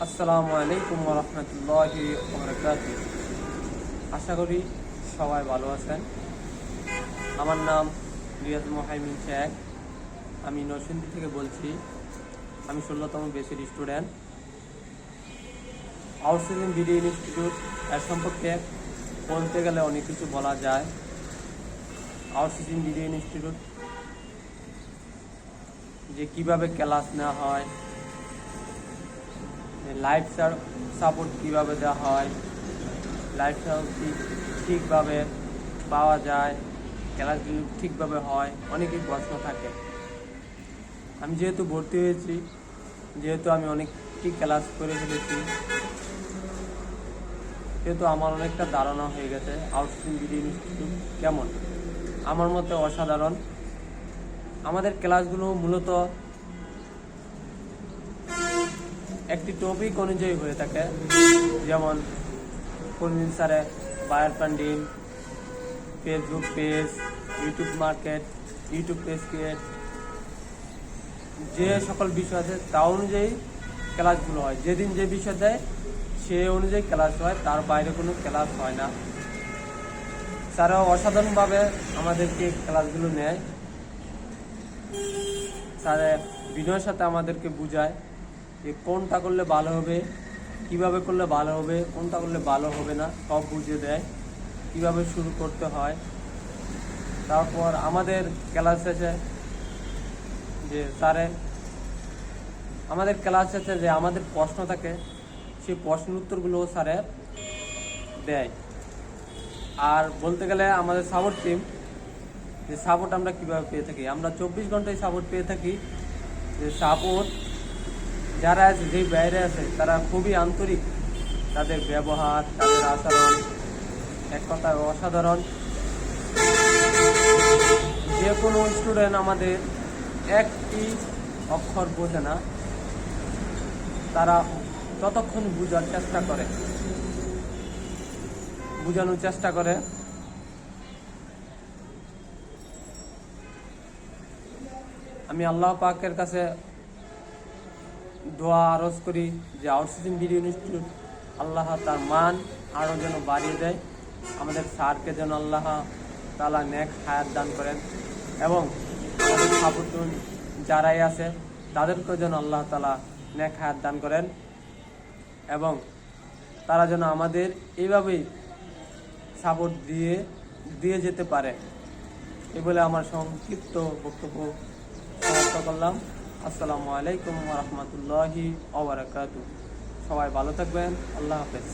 আসসালামু আলাইকুম ওয়া রাহমাতুল্লাহি ওয়া বারাকাতুহু। আশা করি সবাই ভালো আছেন। আমার নাম রিয়াজ মোহাইমিন শেখ। আমি নরসিংদী থেকে বলছি। আমি 16তম বেসির স্টুডেন্ট। আউটসোর্সিং ভিডিও ইনস্টিটিউট এর সম্পর্কে বলতে গেলে অনেক কিছু বলা যায়। আউটসোর্সিং ভিডিও ইনস্টিটিউট যে কিভাবে ক্লাস নেওয়া হয়, লাইভ সাপোর্ট কীভাবে দেওয়া হয়, লাইভ সাপোর্ট ঠিকভাবে পাওয়া যায়, ক্লাসগুলো ঠিকভাবে হয়, অনেকই প্রশ্ন থাকে। আমি যেহেতু ভর্তি হয়েছি, যেহেতু আমি অনেকটি ক্লাস করে ফেলেছি, সেহেতু আমার অনেকটা ধারণা হয়ে গেছে আউটসোর্সিং ভিডিও ইনস্টিটিউট কেমন। আমার মতে অসাধারণ। আমাদের ক্লাসগুলো মূলত একটি টপিক অনুযায়ী হয়ে থাকে, যেমন কোনদিন স্যারে buyer funding, Facebook page, YouTube market, YouTube page create, যে সকল বিষয় আছে তা অনুযায়ী ক্লাসগুলো হয়। যেদিন যে বিষয় দেয় সে অনুযায়ী ক্লাস হয়, তার বাইরে কোনো ক্লাস হয় না। স্যারা অসাধারণভাবে আমাদেরকে ক্লাসগুলো নেয়। স্যারে বিনয়ের সাথে আমাদেরকে বুঝায় যে কোনটা করলে ভালো হবে, কিভাবে করলে ভালো হবে, কোনটা করলে ভালো হবে না, সব বুঝিয়ে দেয়, কিভাবে শুরু করতে হয়। তারপর আমাদের ক্লাস শেষে যে স্যারে আমাদের ক্লাস শেষে যে আমাদের প্রশ্ন থাকে, সেই প্রশ্নের উত্তরগুলোও স্যারে দেয়। আর বলতে গেলে আমাদের সাপোর্ট টিম, যে সাপোর্ট আমরা কীভাবে পেয়ে থাকি, আমরা 24 ঘন্টায় সাপোর্ট পেয়ে থাকি। যে সাপোর্ট যারা আছে, যেই বাইরে আছে, তারা খুবই আন্তরিক। তাদের ব্যবহার, তাদের আচরণ এক কথায় অসাধারণ। যে কোনো স্টুডেন্ট আমাদের একটি অক্ষর বোঝে না, তারা ততক্ষণ বোঝানোর চেষ্টা করে। আমি আল্লাহ পাকের কাছে দোয়া আরজ করি যে আউটসোর্সিং ভিডিও ইনস্টিটিউট আল্লাহ তার মান আরও যেন বাড়িয়ে দেয়। আমাদের স্যারকে যেন আল্লাহ তাআলা নেক হায়াত দান করেন, এবং আমাদের সাপোর্ট যারাই আছে তাদেরকেও যেন আল্লাহ তাআলা নেক হায়াত দান করেন, এবং তারা যেন আমাদের এইভাবেই সাপোর্ট দিয়ে যেতে পারে। এই বলে আমার সংক্ষিপ্ত বক্তব্য সমাপ্ত করলাম। আসসালামু আলাইকুম ওয়া রাহমাতুল্লাহি ওয়া বারাকাতুহু। সবাই ভালো থাকবেন। আল্লাহ হাফেজ।